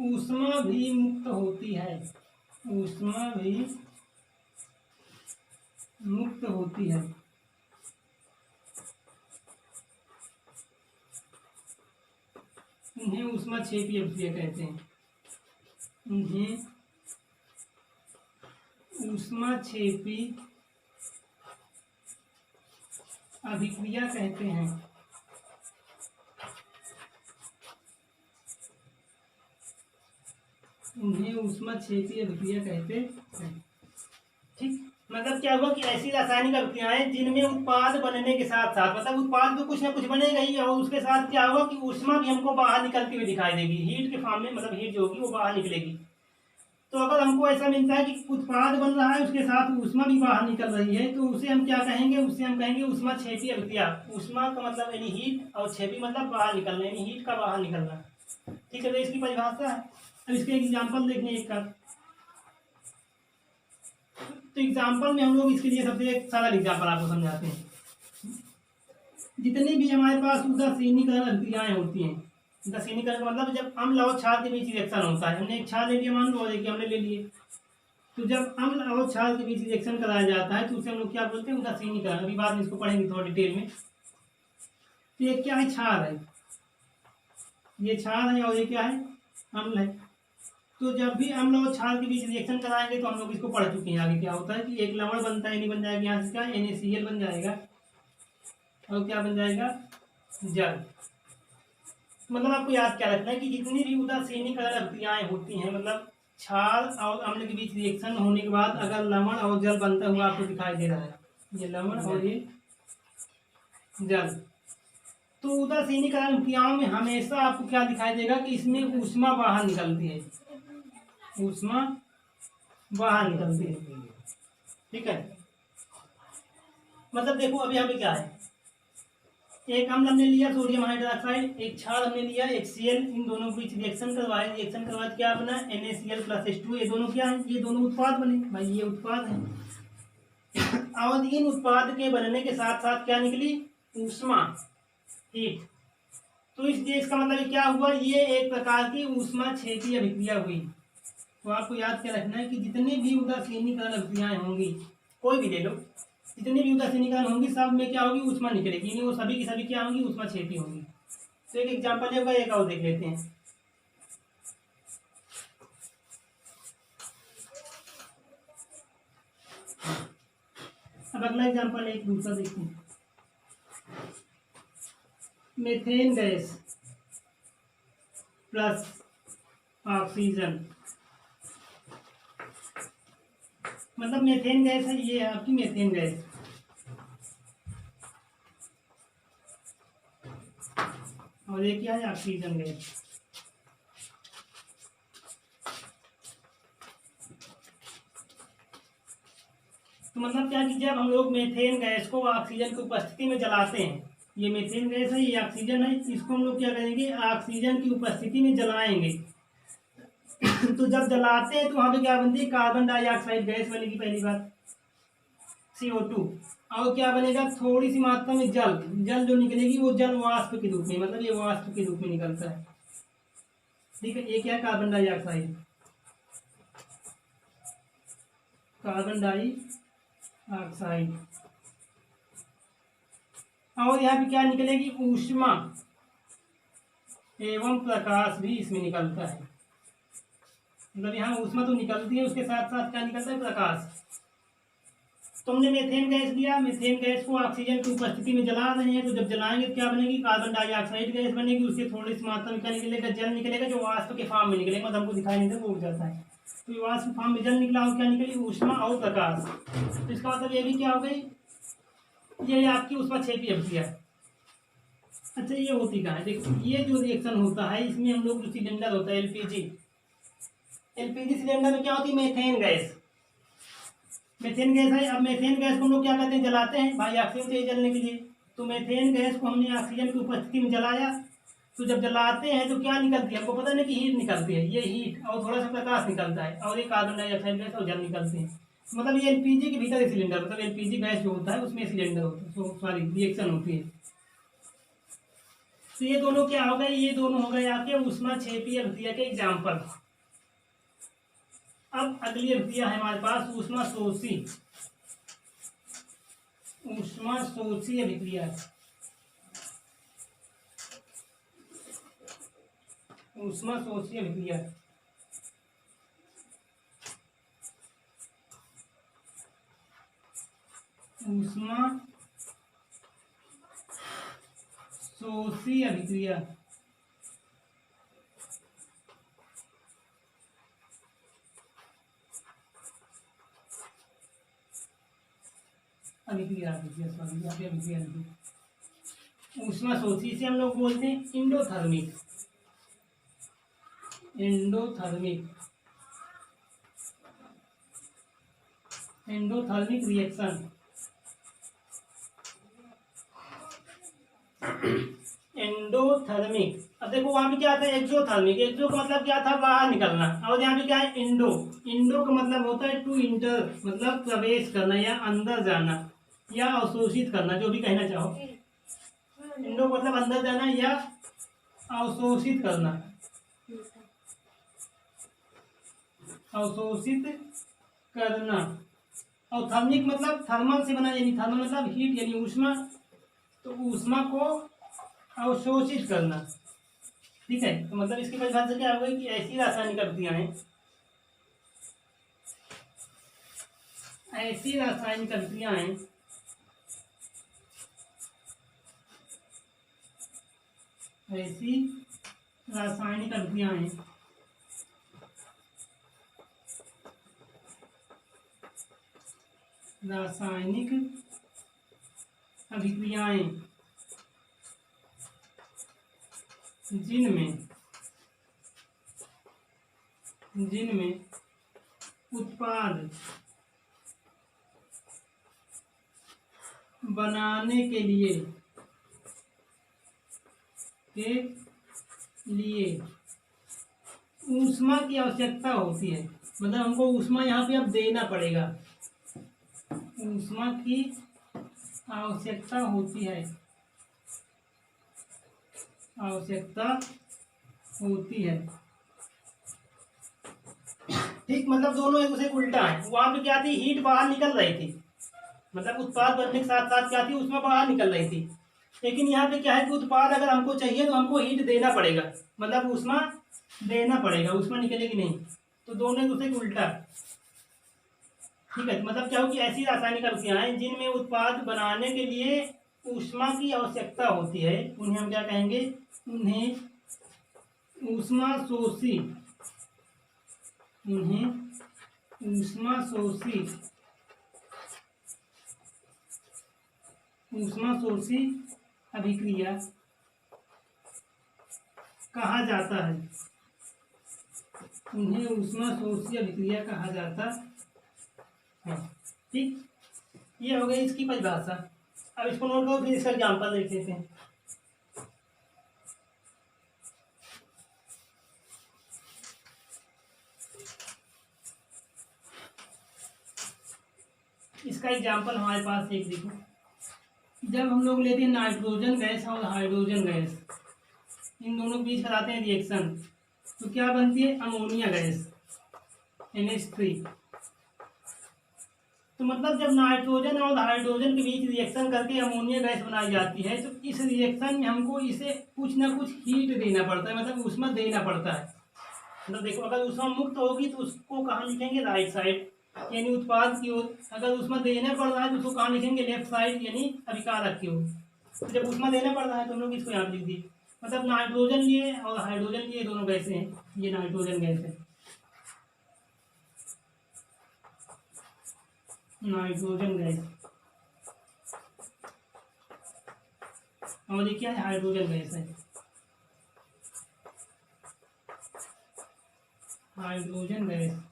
ऊष्मा भी मुक्त होती है, ऊष्मा भी मुक्त होती है। उन्हें ऊष्माक्षेपी अभिक्रिया कहते हैं। उन्हें ऊष्माक्षेपी अभिक्रिया कहते हैं। उन्हें ऊष्माक्षेपी अभिक्रिया कहते हैं। ठीक, मतलब क्या हुआ कि ऐसी रासायनिक अभिक्रियाएं जिनमें उत्पाद बनने के साथ साथ, मतलब उत्पाद तो कुछ ना कुछ बनेगा ही, और उसके साथ क्या होगा कि ऊष्मा भी हमको बाहर निकलती हुई दिखाई देगी, हीट के फॉर्म में, मतलब हीट जो होगी वो बाहर निकलेगी। तो अगर हमको ऐसा मिलता है कि उत्पाद बन रहा है उसके साथ ऊष्मा भी बाहर निकल रही है, तो उसे हम क्या कहेंगे, उससे हम कहेंगे ऊष्माक्षेपी अभिक्रिया। ऊष्मा का मतलब यानी हीट, और क्षेपी मतलब बाहर निकलना, यानी हीट का बाहर निकलना। ठीक है, तो इसकी परिभाषा है। अब इसके एग्जाम्पल देखने एक का, तो एग्जाम्पल में हम लोग इसके लिए सबसे एक सरल एग्जाम्पल आपको समझाते हैं। जितनी भी हमारे पास उदासीनीकरण अभिक्रियाएं होती हैं, उदासीनीकरण का मतलब जब अम्ल और क्षार के बीच रिएक्शन होता है, हमने एक क्षार ले लिया, मान लो, और एक हमने ले लिए, तो जब अम्ल और क्षार के बीच रिएक्शन कराया जाता है तो उसे हम लोग क्या बोलते हैं, उदासीनीकरण। अभी बाद में इसको पढ़ेंगे थोड़ा डिटेल में। तो ये क्या है, क्षार है, ये क्षार है, और ये क्या है, अम्ल है। तो जब भी अम्ल और क्षार के बीच रिएक्शन कराएंगे तो हम लोग इसको पढ़ चुके हैं। आगे क्या होता है कि एक लवण बनता है, नहीं बन जाएगा, यहाँ से क्या NaCl बन जाएगा, और क्या बन जाएगा, जल। मतलब आपको याद क्या रखना है कि जितनी भी उदासीनीकरण अभिक्रियाएं होती हैं, मतलब क्षार और अम्ल के बीच रिएक्शन होने के बाद अगर लवण और जल बनता हुआ आपको दिखाई दे रहा है, ये लवण और ये जल, तो उदासीनीकरण अभिक्रियाओं में हमेशा आपको क्या दिखाई देगा कि इसमें ऊष्मा बाहर निकलती है, ऊष्मा बाहर निकलती है। ठीक है, मतलब देखो अभी हमें क्या है, एक अम्ल हमने लिया सोडियम हाइड्रोक्साइड, एक क्षार हमने लिया HCl, इन दोनों के बीच रिएक्शन करवाए, रिएक्शन के बाद क्या बना, NaCl+H2। ये दोनों क्या है, ये दोनों उत्पाद बने भाई, ये उत्पाद है। और इन उत्पाद के बनने के साथ साथ क्या निकली, ऊष्मा, हीट। तो इसलिए इसका मतलब क्या हुआ, ये एक प्रकार की ऊष्माक्षेपी अभिक्रिया हुई। तो आपको याद क्या रखना है कि जितनी भी उदासीनीकरण अभिक्रियाएं होंगी, कोई भी ले लो, जितनी भी उदासीनीकरण होंगी सब में क्या होगी, ऊष्मा निकलेगी, यानी वो सभी की सभी क्या होंगी, ऊष्माक्षेपी होंगी। तो एक एग्जांपल होगा, एक और देख लेते हैं। अब अगला एग्जांपल एक दूसरा देखते हैं। मीथेन गैस प्लस ऑक्सीजन, मतलब मीथेन गैस है, ये है आपकी मीथेन गैस, और ये क्या है, ऑक्सीजन गैस। तो मतलब क्या कि जब हम लोग मीथेन गैस को ऑक्सीजन की उपस्थिति में जलाते हैं, ये मीथेन गैस है, ये ऑक्सीजन है, इसको हम लोग क्या करेंगे, ऑक्सीजन की उपस्थिति में जलाएंगे। तो जब जलाते हैं तो वहां पे क्या बनती है, कार्बन डाइऑक्साइड गैस बनेगी पहली बात, CO2, और क्या बनेगा, थोड़ी सी मात्रा में जल, जल जो निकलेगी वो जल वाष्प के रूप में, मतलब ये वाष्प के रूप में निकलता है। ठीक है, ये क्या है, कार्बन डाइऑक्साइड, कार्बन डाइऑक्साइड। और यहाँ पे क्या निकलेगी, ऊष्मा एवं प्रकाश भी इसमें निकलता है। मतलब यहाँ ऊष्मा तो निकलती है, उसके साथ साथ क्या निकलता है, प्रकाश। तो हमने मीथेन गैस लिया, मीथेन गैस को ऑक्सीजन की उपस्थिति में जला रहे हैं, तो जब जलाएंगे तो क्या बनेगी, कार्बन डाइऑक्साइड गैस बनेगी, उससे थोड़ी सी मात्रा में क्या निकलेगा, जल निकलेगा, जो वाष्प के फॉर्म में निकलेगा, मतलब हमको दिखाई नहीं देगा, वो उड़ जाता है। तो वाष्प फॉर्म में जल निकला और क्या निकली, ऊष्मा और प्रकाश। तो इसका मतलब ये भी क्या हो गई, ये आपकी ऊष्माक्षेपी अभिक्रिया। अच्छा, ये होती कहाँ है, देखो ये जो रिएक्शन होता है इसमें हम लोग जो सिलेंडर होता है एलपीजी सिलेंडर में क्या होती है, मीथेन गैस, मीथेन गैस है। अब मीथेन गैस को हम लोग क्या करते हैं, जलाते हैं भाई, ऑक्सीजन चाहिए जलने के लिए। तो मीथेन गैस को हमने ऑक्सीजन की उपस्थिति में जलाया, तो जब जलाते हैं तो क्या निकलती है, हमको पता नहीं कि हीट निकलती है, ये हीट और थोड़ा सा प्रकाश निकलता है, और ये कार्बन डाइऑक्साइड गैस और जल निकलते हैं। मतलब ये एलपीजी के भीतर सिलेंडर, मतलब एलपीजी गैस जो होता है उसमें सिलेंडर होता है, सॉरी रिएक्शन होती है। तो ये दोनों क्या हो गए, ये दोनों हो गए आपके ऊष्माक्षेपी अभिक्रिया के एग्जाम्पल। अब अगली अभिक्रिया है हमारे पास ऊष्मा शोषी ऊष्मा शोषी अभिक्रिया, ऊष्मा शोषी अभिक्रिया। ऊष्मा शोषी अभिक्रिया। अभिक्रिया अभिक्रिया ऊष्मा शोषी से हम लोग बोलते हैं endothermic, endothermic, endothermic reaction. Endothermic, अब देखो वहां पे क्या था, एक्सोथर्मिक, एक्सो का मतलब क्या था, बाहर निकलना, और यहाँ पे क्या है, इंडो, इंडो का मतलब होता है टू इंटर, मतलब प्रवेश करना या अंदर जाना या अवशोषित करना, जो भी कहना चाहो। इंडो मतलब अंदर जाना या अवशोषित करना, अवशोषित करना। और थर्मिक मतलब थर्मल से बना, यानी थर्मल मतलब हीट यानी ऊष्मा, तो ऊष्मा को अवशोषित करना। ठीक है, तो मतलब इसकी परिभाषा क्या होगी कि ऐसी रासायनिक अभिक्रियाएं हैं, ऐसी रासायनिक अभिक्रियाएं ऐसी रासायनिक अभिक्रियाएं रासायनिक अभिक्रियाएं जिनमें उत्पाद बनाने के लिए ऊष्मा की आवश्यकता होती है, मतलब हमको ऊष्मा यहाँ पे अब देना पड़ेगा, ऊष्मा की आवश्यकता होती है, आवश्यकता होती है। ठीक, मतलब दोनों एक दूसरे उल्टा है। वहां पे क्या थी, हीट बाहर निकल रही थी, मतलब उत्पाद बनने के साथ साथ क्या थी, ऊष्मा बाहर निकल रही थी। लेकिन यहाँ पे क्या है कि उत्पाद अगर हमको चाहिए तो हमको हीट देना पड़ेगा, मतलब ऊष्मा देना पड़ेगा, ऊष्मा निकलेगी नहीं। तो दोनों एक दूसरे उल्टा। ठीक है, तो मतलब क्या हो कि ऐसी रासायनिक अभिक्रियाएं जिनमें उत्पाद बनाने के लिए ऊष्मा की आवश्यकता होती है, उन्हें हम क्या कहेंगे, उन्हें ऊष्मा शोषी, उन्हें ऊष्मा शोषी, ऊष्मा शोषी अभिक्रिया कहा जाता है, उन्हें ऊष्मा शोषी अभिक्रिया कहा जाता है। ठीक, ये हो गई इसकी परिभाषा। अब इसको नोट करो, फिर इसका एग्जाम्पल देख लेते हैं। इसका एग्जाम्पल हमारे पास एक देखो, जब हम लोग लेते हैं नाइट्रोजन गैस और हाइड्रोजन गैस, इन दोनों के बीच कराते हैं रिएक्शन, तो क्या बनती है, अमोनिया गैस, NH3। तो मतलब जब नाइट्रोजन और हाइड्रोजन के बीच रिएक्शन करके अमोनिया गैस बनाई जाती है, तो इस रिएक्शन में हमको इसे कुछ ना कुछ हीट देना पड़ता है, मतलब ऊष्मा देना पड़ता है। मतलब देखो, अगर ऊष्मा मुक्त होगी तो उसको कहाँ लिखेंगे, राइट साइड, यानी उत्पाद की ओर। अगर ऊष्मा देना पड़ रहा है तो उसको कहाँ लिखेंगे, लेफ्ट साइड, यानी अभिकारक की ओर। तो जब ऊष्मा देना पड़ रहा है तो हम लोग इसको यहाँ लिख दिए, मतलब नाइट्रोजन लिए और हाइड्रोजन लिए, दोनों गैसें हैं, ये नाइट्रोजन गैस है, नाइट्रोजन गैस, और ये क्या है, हाइड्रोजन गैस है, हाइड्रोजन गैस।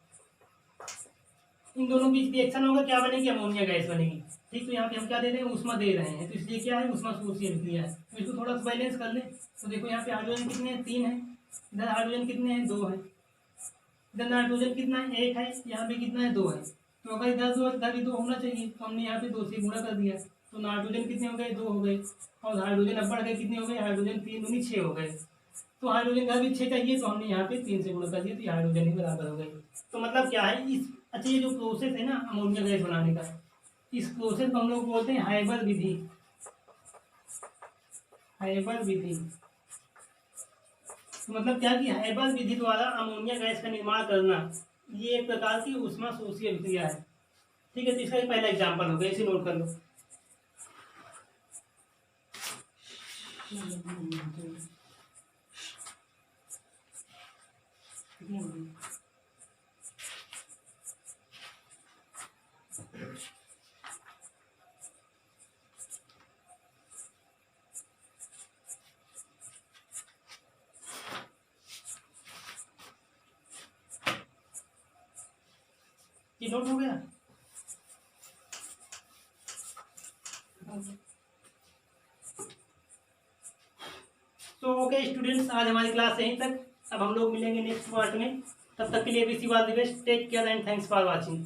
इन दोनों बीच रिएक्शन होगा, क्या बनेगी, अमोनिया गैस बनेगी। ठीक, तो यहाँ पे हम क्या दे रहे हैं, ऊष्मा दे रहे हैं, तो इसलिए क्या है, ऊष्मा शोषी अभिक्रिया है। तो इसको थोड़ा सा बैलेंस कर ले, तो देखो यहाँ पे हाइड्रोजन कितने हैं, 3 है, इधर हाइड्रोजन कितने हैं, 2 है, इधर नाइट्रोजन कितना है, 1 है, यहाँ पे कितना है, 2 है। तो अगर इधर 2 इधर भी 2 होना चाहिए, तो हमने यहाँ पे 2 से गुणा कर दिया, तो नाइट्रोजन कितने हो गए, 2 हो गए, और हाइड्रोजन अब बढ़ गए, कितने हो गए, हाइड्रोजन 3 दूनी 6 हो गए। तो हाइड्रोजन का भी 6 चाहिए, तो हमने यहाँ पे 3 से गुणा कर दिया, तो ये हाइड्रोजन ही बराबर हो गई। तो मतलब क्या है, इस अच्छा ये जो प्रोसेस है ना अमोनिया गैस बनाने का, इस प्रोसेस को हम लोग बोलते हैं हाइबर विधि। हाइबर विधि तो मतलब क्या कि हाइबर विधि द्वारा अमोनिया गैस का निर्माण करना, ये एक प्रकार की ऊष्मा शोषीय अभिक्रिया है। ठीक है, तो इसका पहला एग्जाम्पल हो गया, इसे नोट कर लो। ये नोट हो गया। तो ओके स्टूडेंट्स, आज हमारी क्लास यहीं तक। अब हम लोग मिलेंगे नेक्स्ट पार्ट में। तब तक के लिए wish you all the best, take care and thanks for watching.